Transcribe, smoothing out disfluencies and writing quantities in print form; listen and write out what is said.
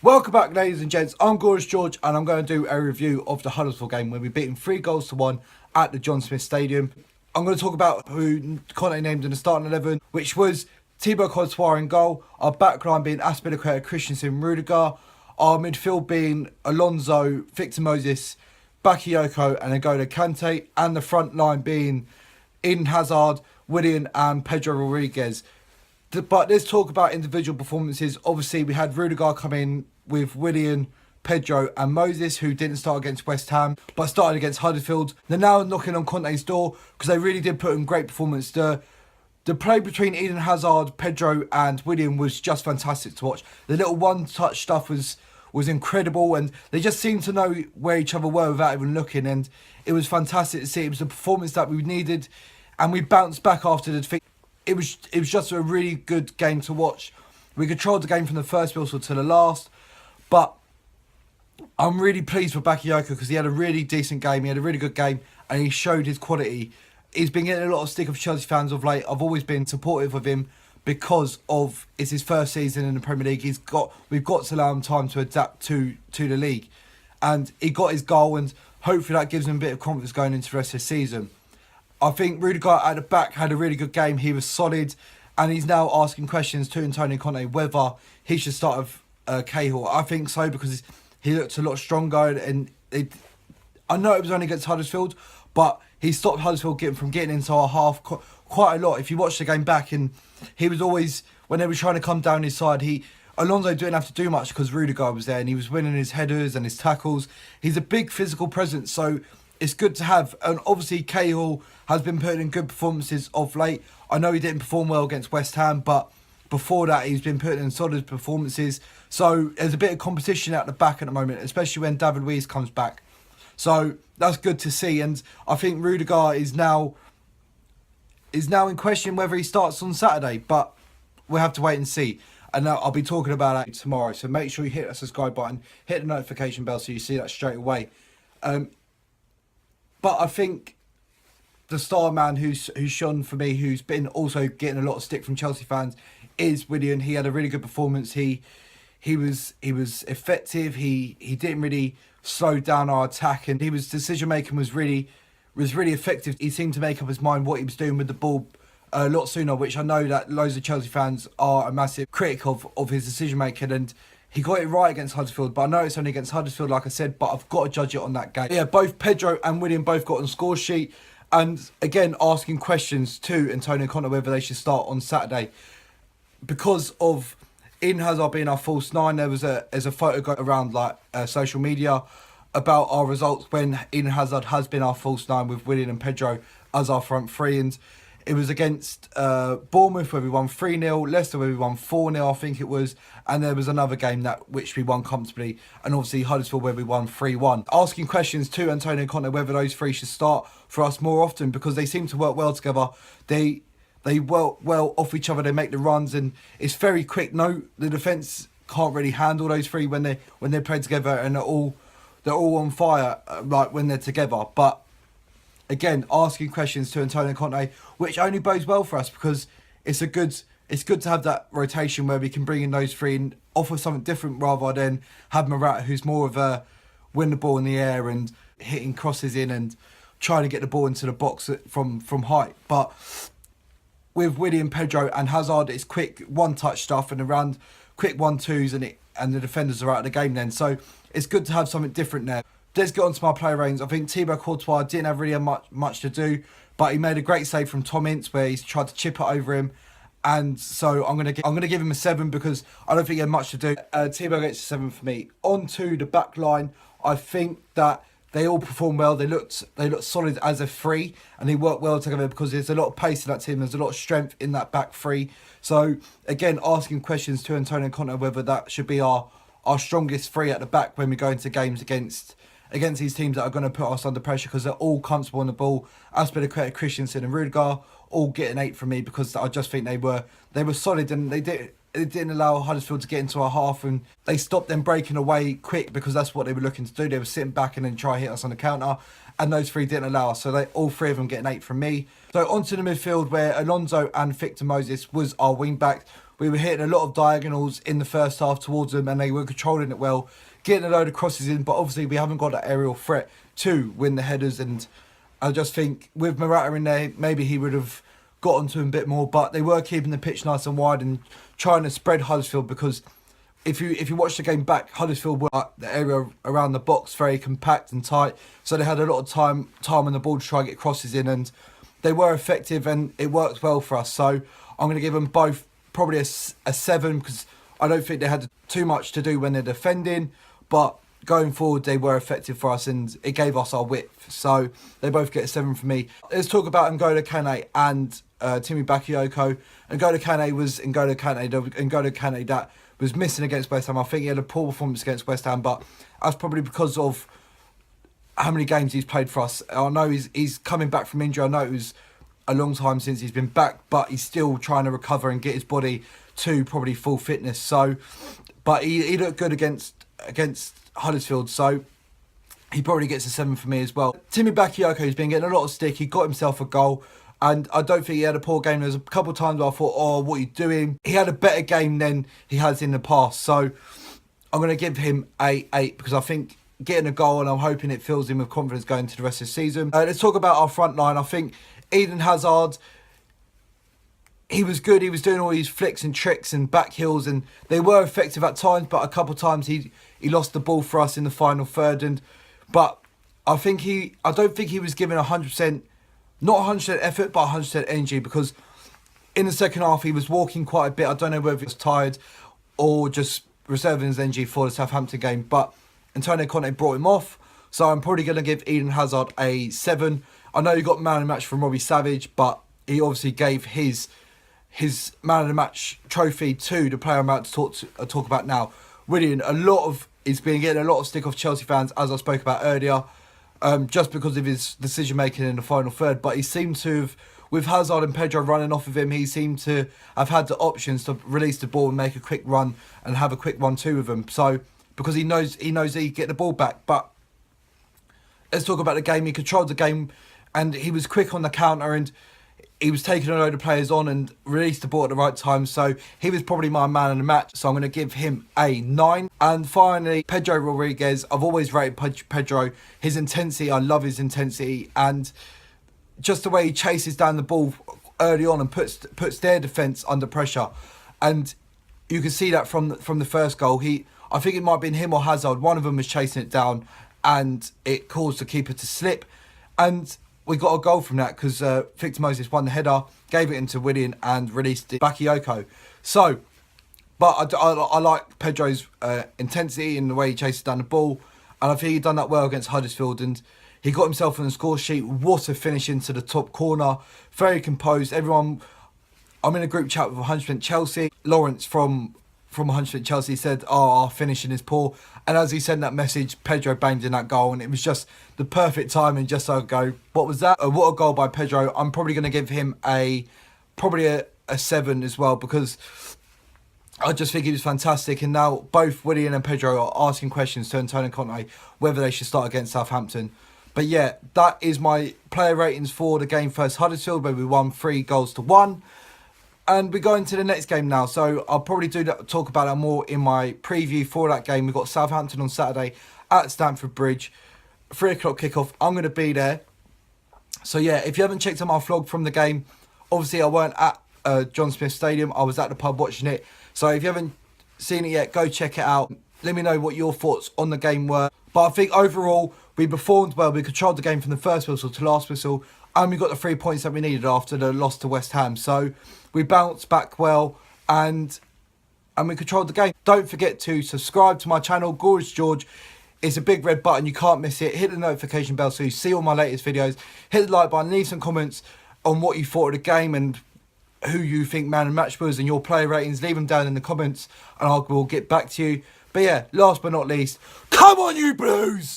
Welcome back, ladies and gents. I'm Gorgeous George, and I'm going to do a review of the Huddersfield game where we beaten 3-1 at the John Smith Stadium. I'm going to talk about who Conte named in the starting 11, which was Thibaut Courtois in goal, our backline being Azpilicueta, Christensen, Rudiger, our midfield being Alonso, Victor Moses, Bakayoko and N'Golo Kante, and the front line being Eden Hazard, Willian and Pedro Rodriguez. But let's talk about individual performances. Obviously, we had Rudiger come in with Willian, Pedro and Moses, who didn't start against West Ham, but started against Huddersfield. They're now knocking on Conte's door because they really did put in great performance. The play between Eden Hazard, Pedro and Willian was just fantastic to watch. The little one-touch stuff was incredible, and they just seemed to know where each other were without even looking, and it was fantastic to see. It was the performance that we needed, and we bounced back after the defeat. It was just a really good game to watch. We controlled the game from the first whistle to the last, but I'm really pleased with Bakayoko because he had a really decent game. He had a really good game, and he showed his quality. He's been getting a lot of stick of Chelsea fans of late. I've always been supportive of him because of it's his first season in the Premier League. We've got to allow him time to adapt to the league, and he got his goal, and hopefully that gives him a bit of confidence going into the rest of the season. I think Rudiger at the back had a really good game. He was solid, and he's now asking questions to Antonio Conte whether he should start with Cahill. I think so because he looked a lot stronger, and I know it was only against Huddersfield, but he stopped Huddersfield from getting into our half quite a lot. If you watch the game back, and he was always, when they were trying to come down his side, Alonso didn't have to do much because Rudiger was there, and he was winning his headers and his tackles. He's a big physical presence, so it's good to have. And obviously Cahill has been putting in good performances of late. I know he didn't perform well against West Ham, but before that he's been putting in solid performances. So there's a bit of competition at the back at the moment, especially when David Luiz comes back. So that's good to see. And I think Rudiger is now in question whether he starts on Saturday, but we'll have to wait and see. And I'll be talking about that tomorrow. So make sure you hit that subscribe button, hit the notification bell so you see that straight away. But I think the star man who's shone for me, who's been also getting a lot of stick from Chelsea fans, is Willian. He had a really good performance. He was effective. He didn't really slow down our attack, and his decision making was really effective. He seemed to make up his mind what he was doing with the ball a lot sooner, which I know that loads of Chelsea fans are a massive critic of his decision making, and he got it right against Huddersfield, but I know it's only against Huddersfield, like I said, but I've got to judge it on that game. Yeah, both Pedro and William both got on the score sheet, and again, asking questions to Antonio Conte whether they should start on Saturday. Because of Eden Hazard being our false nine, there's a photo going around social media about our results when Eden Hazard has been our false nine with Willian and Pedro as our front three, and it was against Bournemouth where we won 3-0, Leicester where we won 4-0, I think it was, and there was another game which we won comfortably, and obviously Huddersfield where we won 3-1. Asking questions to Antonio Conte whether those three should start for us more often because they seem to work well together. They work well off each other, they make the runs, and it's very quick. No, the defence can't really handle those three when they play together, and they're all on fire when they're together. But again, asking questions to Antonio Conte, which only bodes well for us because it's good to have that rotation where we can bring in those three and offer something different rather than have Morata, who's more of a win the ball in the air and hitting crosses in and trying to get the ball into the box from height. But with Willian, Pedro and Hazard, it's quick one-touch stuff and around quick 1-2s, and the defenders are out of the game then. So it's good to have something different there. Let's get on to my player ratings. I think Thibaut Courtois didn't have really much to do, but he made a great save from Tom Ince where he's tried to chip it over him, and so I'm gonna give him a 7 because I don't think he had much to do. Thibaut gets a 7 for me. On to the back line, I think that they all performed well. They looked solid as a three, and they worked well together because there's a lot of pace in that team. There's a lot of strength in that back three. So again, asking questions to Antonio Conte whether that should be our strongest three at the back when we go into games against these teams that are going to put us under pressure because they're all comfortable on the ball. Azpilicueta, Christensen and Rudiger all getting 8 from me because I just think they were solid, and they did it didn't allow Huddersfield to get into our half, and they stopped them breaking away quick because that's what they were looking to do. They were sitting back and then try to hit us on the counter, and those three didn't allow us. So all three of them getting 8 from me. So onto the midfield, where Alonso and Victor Moses was our wing back. We were hitting a lot of diagonals in the first half towards them, and they were controlling it well, getting a load of crosses in, but obviously we haven't got that aerial threat to win the headers. And I just think with Morata in there, maybe he would have got onto him a bit more, but they were keeping the pitch nice and wide and trying to spread Huddersfield, because if you watch the game back, Huddersfield were the area around the box very compact and tight, so they had a lot of time on the ball to try and get crosses in, and they were effective and it worked well for us. So I'm going to give them both probably a 7, because I don't think they had too much to do when they're defending, but going forward they were effective for us and it gave us our width. So they both get a 7 for me. Let's talk about N'Golo Kante and Timmy Bakayoko. N'Golo Kante that was missing against West Ham. I think he had a poor performance against West Ham, but that's probably because of how many games he's played for us. I know he's coming back from injury. I know it was a long time since he's been back, but he's still trying to recover and get his body to probably full fitness. So, but he looked good against Huddersfield, so he probably gets a 7 for me as well. Timmy Bakayoko has been getting a lot of stick. He got himself a goal, and I don't think he had a poor game. There was a couple of times where I thought, oh, what are you doing? He had a better game than he has in the past, so I'm going to give him a 8, because I think getting a goal, and I'm hoping it fills him with confidence going into the rest of the season. Let's talk about our front line. I think Eden Hazard, he was good. He was doing all these flicks and tricks and back heels, and they were effective at times, but a couple of times he lost the ball for us in the final third. But I don't think he was given 100%, not 100% effort, but 100% energy, because in the second half he was walking quite a bit. I don't know whether he was tired or just reserving his energy for the Southampton game, but Antonio Conte brought him off, so I'm probably going to give Eden Hazard a 7. I know you got man of the match from Robbie Savage, but he obviously gave his man of the match trophy to the player I'm about to talk about now. Willian, he's been getting a lot of stick off Chelsea fans, as I spoke about earlier, just because of his decision making in the final third. But he seemed to have, with Hazard and Pedro running off of him, he seemed to have had the options to release the ball and make a quick run and have a quick 1-2 with him. So because he knows he can get the ball back. But let's talk about the game. He controlled the game, and he was quick on the counter, and he was taking a load of players on and released the ball at the right time. So he was probably my man in the match. So I'm going to give him a 9. And finally, Pedro Rodriguez. I've always rated Pedro. His intensity, I love his intensity. And just the way he chases down the ball early on and puts their defence under pressure. And you can see that from the first goal. I think it might have been him or Hazard. One of them was chasing it down, and it caused the keeper to slip. And we got a goal from that because Victor Moses won the header, gave it into Willian and released it Bakayoko. So, but I like Pedro's intensity in the way he chases down the ball, and I think he done that well against Huddersfield, and he got himself on the score sheet. What a finish into the top corner. Very composed. Everyone, I'm in a group chat with 100% Chelsea. Lawrence from 100% Chelsea said, our finishing is poor. And as he sent that message, Pedro banged in that goal, and it was just the perfect timing. Just so I go, what was that? What a goal by Pedro. I'm probably going to give him a 7 as well, because I just think he was fantastic. And now both Willian and Pedro are asking questions to Antonio Conte whether they should start against Southampton. But yeah, that is my player ratings for the game versus Huddersfield, where we won 3-1. And we go into the next game now. So I'll probably talk about that more in my preview for that game. We've got Southampton on Saturday at Stamford Bridge. 3 o'clock kickoff. I'm going to be there. So yeah, if you haven't checked out my vlog from the game, obviously I weren't at John Smith Stadium. I was at the pub watching it. So if you haven't seen it yet, go check it out. Let me know what your thoughts on the game were. But I think overall, we performed well. We controlled the game from the first whistle to last whistle. And we got the 3 points that we needed after the loss to West Ham. So we bounced back well and we controlled the game. Don't forget to subscribe to my channel, Gorgeous George. It's a big red button. You can't miss it. Hit the notification bell so you see all my latest videos. Hit the like button. Leave some comments on what you thought of the game and who you think man and match was and your player ratings. Leave them down in the comments and I will get back to you. But yeah, last but not least, come on you Blues!